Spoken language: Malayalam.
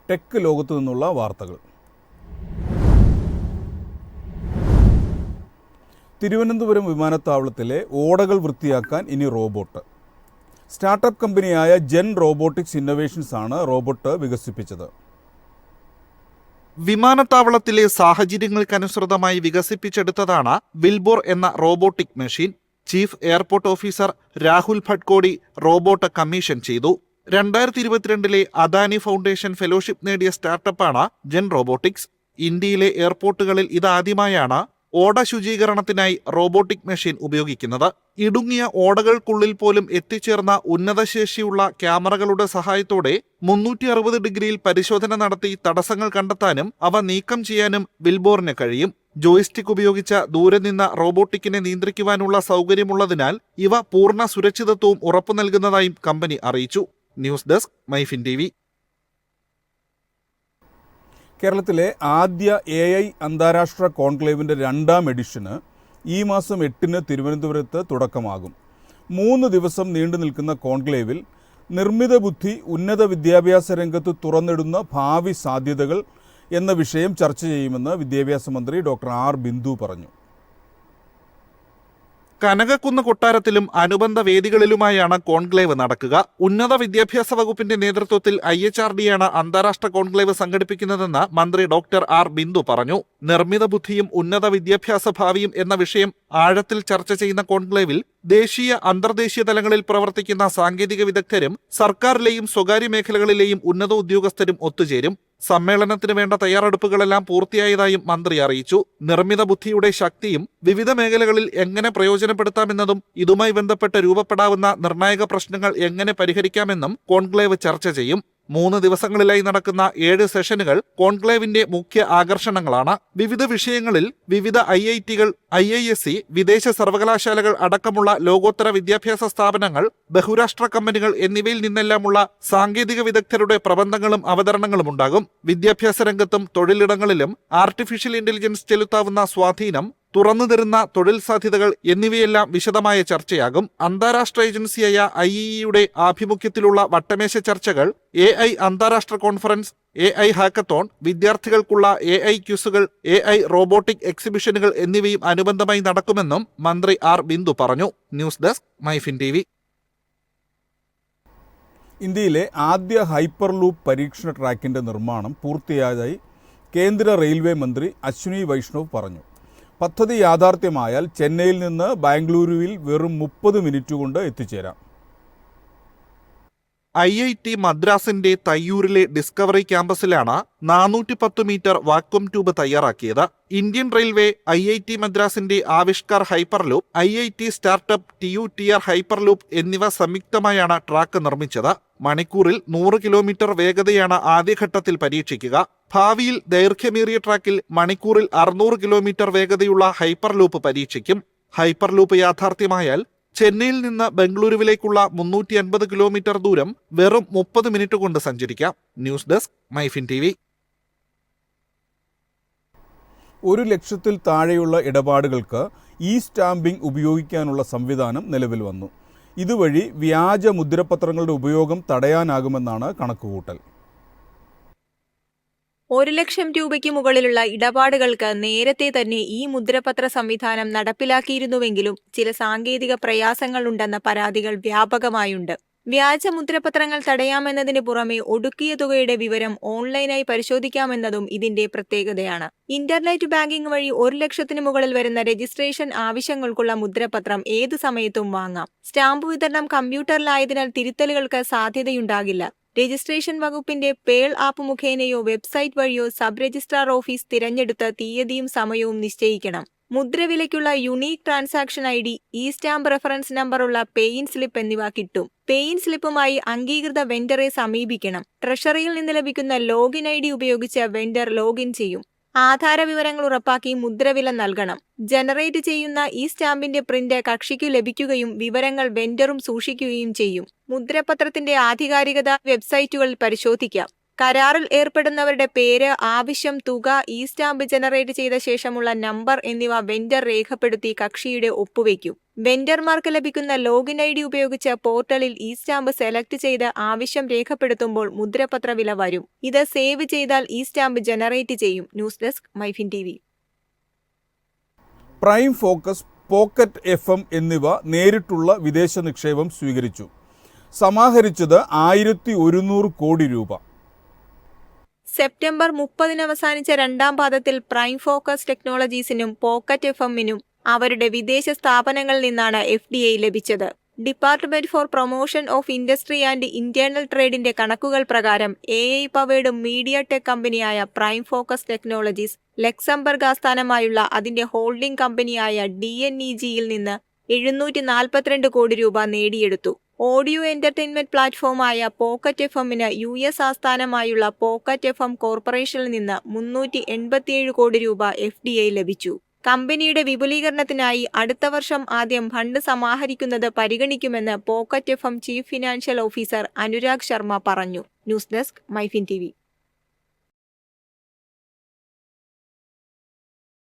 ടെക് ലോകത്തു നിന്നുള്ള വാർത്തകൾ. തിരുവനന്തപുരം വിമാനത്താവളത്തിലെ ഓടകൾ വൃത്തിയാക്കാൻ ഇനി റോബോട്ട്. സ്റ്റാർട്ടപ്പ് കമ്പനിയായ ജെൻ റോബോട്ടിക്സ് ഇന്നൊവേഷൻസ് ആണ് റോബോട്ട് വികസിപ്പിച്ചത്. വിമാനത്താവളത്തിലെ സാഹചര്യങ്ങൾക്കനുസൃതമായി വികസിപ്പിച്ചെടുത്തതാണ് വിൽബോർ എന്ന robotic machine. Chief airport officer Rahul Bhatkoti robot commission ചെയ്തു. 2022 അദാനി ഫൗണ്ടേഷൻ ഫെലോഷിപ്പ് നേടിയ സ്റ്റാർട്ടപ്പാണ് ജെൻ റോബോട്ടിക്സ്. ഇന്ത്യയിലെ എയർപോർട്ടുകളിൽ ഇതാദ്യമായാണ് ഓട ശുചീകരണത്തിനായി റോബോട്ടിക് മെഷീൻ ഉപയോഗിക്കുന്നത്. ഇടുങ്ങിയ ഓടകൾക്കുള്ളിൽ പോലും എത്തിച്ചേർന്ന ഉന്നതശേഷിയുള്ള ക്യാമറകളുടെ സഹായത്തോടെ 360 ഡിഗ്രിയിൽ പരിശോധന നടത്തി തടസ്സങ്ങൾ കണ്ടെത്താനും അവ നീക്കം ചെയ്യാനും വിൽബോറിന് കഴിയും. ജോയ്സ്റ്റിക് ഉപയോഗിച്ച ദൂരെ നിന്ന് റോബോട്ടിക്കിനെ നിയന്ത്രിക്കുവാനുള്ള സൗകര്യമുള്ളതിനാൽ ഇവ പൂർണ്ണ സുരക്ഷിതത്വവും ഉറപ്പു നൽകുന്നതായും കമ്പനി അറിയിച്ചു. News desk MyFin TV. കേരളത്തിലെ ആദ്യ AI അന്താരാഷ്ട്ര കോൺക്ലേവിൻ്റെ 2ാം എഡിഷന് ഈ മാസം 8-ന് തിരുവനന്തപുരത്ത് തുടക്കമാകും. 3 ദിവസം നീണ്ടു നിൽക്കുന്ന കോൺക്ലേവിൽ നിർമ്മിത ബുദ്ധി ഉന്നത വിദ്യാഭ്യാസ രംഗത്ത് തുറന്നിടുന്ന ഭാവി സാധ്യതകൾ എന്ന വിഷയം ചർച്ച ചെയ്യുമെന്ന് വിദ്യാഭ്യാസ മന്ത്രി ഡോക്ടർ ആർ ബിന്ദു പറഞ്ഞു. കനകക്കുന്ന് കൊട്ടാരത്തിലും അനുബന്ധ വേദികളിലുമായാണ് കോൺക്ലേവ് നടക്കുക. ഉന്നത വിദ്യാഭ്യാസ വകുപ്പിന്റെ നേതൃത്വത്തിൽ IHRD ആണ് അന്താരാഷ്ട്ര കോൺക്ലേവ് സംഘടിപ്പിക്കുന്നതെന്ന് മന്ത്രി ഡോക്ടർ ആർ ബിന്ദു പറഞ്ഞു. നിർമ്മിത ബുദ്ധിയും ഉന്നത വിദ്യാഭ്യാസ ഭാവിയും എന്ന വിഷയം ആഴത്തിൽ ചർച്ച ചെയ്യുന്ന കോൺക്ലേവിൽ ദേശീയ അന്തർദേശീയ തലങ്ങളിൽ പ്രവർത്തിക്കുന്ന സാങ്കേതിക വിദഗ്ധരും സർക്കാരിലെയും സ്വകാര്യ മേഖലകളിലെയും ഉന്നത ഉദ്യോഗസ്ഥരും ഒത്തുചേരും. സമ്മേളനത്തിന് വേണ്ട തയ്യാറെടുപ്പുകളെല്ലാം പൂർത്തിയായതായും മന്ത്രി അറിയിച്ചു. നിർമ്മിത ബുദ്ധിയുടെ ശക്തിയും വിവിധ മേഖലകളിൽ എങ്ങനെ പ്രയോജനപ്പെടുത്താമെന്നതും ഇതുമായി ബന്ധപ്പെട്ട് രൂപപ്പെടാവുന്ന നിർണായക പ്രശ്നങ്ങൾ എങ്ങനെ പരിഹരിക്കാമെന്നും കോൺക്ലേവ് ചർച്ച ചെയ്യും. 3 ദിവസങ്ങളിലായി നടക്കുന്ന 7 സെഷനുകൾ കോൺക്ലേവിന്റെ മുഖ്യ ആകർഷണങ്ങളാണ്. വിവിധ വിഷയങ്ങളിൽ വിവിധ IIT-കൾ, IISc, വിദേശ സർവകലാശാലകൾ അടക്കമുള്ള ലോകോത്തര വിദ്യാഭ്യാസ സ്ഥാപനങ്ങൾ, ബഹുരാഷ്ട്ര കമ്പനികൾ എന്നിവയിൽ നിന്നെല്ലാമുള്ള സാങ്കേതിക വിദഗ്ധരുടെ പ്രബന്ധങ്ങളും അവതരണങ്ങളും ഉണ്ടാകും. വിദ്യാഭ്യാസ രംഗത്തും തൊഴിലിടങ്ങളിലും ആർട്ടിഫിഷ്യൽ ഇന്റലിജൻസ് ചെലുത്താവുന്ന സ്വാധീനം, തുറന്നു തരുന്ന തൊഴിൽ സാധ്യതകൾ എന്നിവയെല്ലാം വിശദമായ ചർച്ചയാകും. അന്താരാഷ്ട്ര ഏജൻസിയായ IEEയുടെ ആഭിമുഖ്യത്തിലുള്ള വട്ടമേശ ചർച്ചകൾ, AI അന്താരാഷ്ട്ര കോൺഫറൻസ്, AI ഹാക്കത്തോൺ, വിദ്യാർത്ഥികൾക്കുള്ള AI ക്യൂസുകൾ, AI റോബോട്ടിക് എക്സിബിഷനുകൾ എന്നിവയും അനുബന്ധമായി നടക്കുമെന്നും മന്ത്രി ആർ ബിന്ദു പറഞ്ഞു. News desk MyFin TV. ഇന്ത്യയിലെ ആദ്യ ഹൈപ്പർ ലൂപ്പ് പരീക്ഷണ ട്രാക്കിൻ്റെ നിർമ്മാണം പൂർത്തിയായതായി കേന്ദ്ര റെയിൽവേ മന്ത്രി അശ്വിനി വൈഷ്ണവ് പറഞ്ഞു. പദ്ധതി യാഥാർത്ഥ്യമായാൽ ചെന്നൈയിൽ നിന്ന് ബാംഗ്ലൂരുവിൽ വെറും 30 മിനിറ്റ് കൊണ്ട് എത്തിച്ചേരാം. IIT മദ്രാസിന്റെ തയ്യൂരിലെ ഡിസ്കവറി ക്യാമ്പസിലാണ് 410 മീറ്റർ വാക്വം ട്യൂബ് തയ്യാറാക്കിയത്. ഇന്ത്യൻ റെയിൽവേ, IIT മദ്രാസിന്റെ Avishkar hyperloop, IIT startup TUTR hyperloop എന്നിവ സംയുക്തമായാണ് ട്രാക്ക് നിർമ്മിച്ചത്. മണിക്കൂറിൽ 100 കിലോമീറ്റർ വേഗതയാണ് ആദ്യഘട്ടത്തിൽ പരീക്ഷിക്കുക. ഭാവിയിൽ ദൈർഘ്യമേറിയ ട്രാക്കിൽ മണിക്കൂറിൽ 600 കിലോമീറ്റർ വേഗതയുള്ള ഹൈപ്പർലൂപ്പ് പരീക്ഷിക്കും. ഹൈപ്പർലൂപ്പ് യാഥാർത്ഥ്യമായാൽ ചെന്നൈയിൽ നിന്ന് ബംഗളൂരുവിലേക്കുള്ള 350 കിലോമീറ്റർ ദൂരം വെറും 30 മിനിറ്റ് കൊണ്ട് സഞ്ചരിക്കാം. News desk MyFin TV. 1 ലക്ഷത്തിൽ താഴെയുള്ള ഇടപാടുകൾക്ക് സ്റ്റാമ്പിംഗ് ഉപയോഗിക്കാനുള്ള സംവിധാനം നിലവിൽ വന്നു. ഇതുവഴി വ്യാജ മുദ്രപത്രങ്ങളുടെ ഉപയോഗം തടയാനാകുമെന്നാണ് കണക്കുകൂട്ടൽ. 1 ലക്ഷം രൂപയ്ക്ക് മുകളിലുള്ള ഇടപാടുകൾക്ക് നേരത്തെ തന്നെ ഈ മുദ്രപത്ര സംവിധാനം നടപ്പിലാക്കിയിരുന്നുവെങ്കിലും ചില സാങ്കേതിക പ്രയാസങ്ങളുണ്ടെന്ന പരാതികൾ വ്യാപകമായുണ്ട്. വ്യാജ മുദ്രപത്രങ്ങൾ തടയാമെന്നതിന് പുറമെ ഒടുക്കിയ തുകയുടെ വിവരം ഓൺലൈനായി പരിശോധിക്കാമെന്നതും ഇതിന്റെ പ്രത്യേകതയാണ്. ഇന്റർനെറ്റ് ബാങ്കിംഗ് വഴി 1 ലക്ഷത്തിന് മുകളിൽ വരുന്ന രജിസ്ട്രേഷൻ ആവശ്യങ്ങൾക്കുള്ള മുദ്രപത്രം ഏതു സമയത്തും വാങ്ങാം. സ്റ്റാമ്പ് വിതരണം കമ്പ്യൂട്ടറിലായതിനാൽ തിരുത്തലുകൾക്ക് സാധ്യതയുണ്ടാകില്ല. രജിസ്ട്രേഷൻ വകുപ്പിന്റെ പേൾ ആപ്പ് മുഖേനയോ വെബ്സൈറ്റ് വഴിയോ സബ് രജിസ്ട്രാർ ഓഫീസ് തിരഞ്ഞെടുത്ത തീയതിയും സമയവും നിശ്ചയിക്കണം. മുദ്രവിലയ്ക്കുള്ള unique transaction ID, stamp reference നമ്പറുള്ള പേയിൻ സ്ലിപ്പ് എന്നിവ കിട്ടും. പേയിൻ സ്ലിപ്പുമായി അംഗീകൃത വെൻഡറെ സമീപിക്കണം. ട്രഷറിയിൽ നിന്ന് ലഭിക്കുന്ന ലോഗിൻ ID ഉപയോഗിച്ച് വെൻഡർ ലോഗിൻ ചെയ്യും. ആധാര വിവരങ്ങൾ ഉറപ്പാക്കി മുദ്രവില നൽകണം. ജനറേറ്റ് ചെയ്യുന്ന സ്റ്റാമ്പിന്റെ പ്രിന്റ് കക്ഷിക്ക് ലഭിക്കുകയും വിവരങ്ങൾ വെൻഡറും സൂക്ഷിക്കുകയും ചെയ്യും. മുദ്രപത്രത്തിന്റെ ആധികാരികത വെബ്സൈറ്റുകളിൽ പരിശോധിക്കാം. കരാറിൽ ഏർപ്പെടുന്നവരുടെ പേര്, ആവശ്യം, തുക, സ്റ്റാമ്പ് ജനറേറ്റ് ചെയ്ത ശേഷമുള്ള നമ്പർ എന്നിവ വെൻഡർ രേഖപ്പെടുത്തി കക്ഷിയുടെ ഒപ്പുവയ്ക്കും. വെൻഡർമാർക്ക് ലഭിക്കുന്ന ലോഗിൻ ID ഉപയോഗിച്ച് പോർട്ടലിൽ ഈ സ്റ്റാമ്പ് സെലക്ട് ചെയ്ത് ആവശ്യം രേഖപ്പെടുത്തുമ്പോൾ മുദ്രപത്ര വില വരും. ഇത് സേവ് ചെയ്താൽ ഈ സ്റ്റാമ്പ് ജനറേറ്റ് ചെയ്യും. News desk MyFin TV. Prime focus, pocket FM എന്നിവ നേരിട്ടുള്ള വിദേശ നിക്ഷേപം സ്വീകരിച്ചു. സമാഹരിച്ചത് 1100 കോടി രൂപ. സെപ്റ്റംബർ 30 അവസാനിച്ച രണ്ടാം പാദത്തിൽ പ്രൈം ഫോക്കസ് ടെക്നോളജീസിനും പോക്കറ്റ് FMനും അവരുടെ വിദേശ സ്ഥാപനങ്ങളിൽ നിന്നാണ് FDI ലഭിച്ചത്. Department for promotion of industry and internal ട്രേഡിന്റെ കണക്കുകൾ പ്രകാരം AI പവേർഡ് മീഡിയ ടെക് കമ്പനിയായ പ്രൈം ഫോക്കസ് ടെക്നോളജീസ് ലക്സംബർഗ് ആസ്ഥാനമായുള്ള അതിന്റെ ഹോൾഡിംഗ് കമ്പനിയായ DNEG-യിൽ നിന്ന് 742 കോടി രൂപ നേടിയെടുത്തു. ഓഡിയോ എന്റർടൈൻമെന്റ് പ്ലാറ്റ്ഫോമായ പോക്കറ്റ് FMന് US ആസ്ഥാനമായുള്ള പോക്കറ്റ് FM കോർപ്പറേഷനിൽ നിന്ന് 387 കോടി രൂപ FDI ലഭിച്ചു. കമ്പനിയുടെ വിപുലീകരണത്തിനായി അടുത്ത വർഷം ആദ്യം ഫണ്ട് സമാഹരിക്കുന്നത് പരിഗണിക്കുമെന്ന് pocket FM chief financial officer Anurag Sharma പറഞ്ഞു. News desk MyFin TV.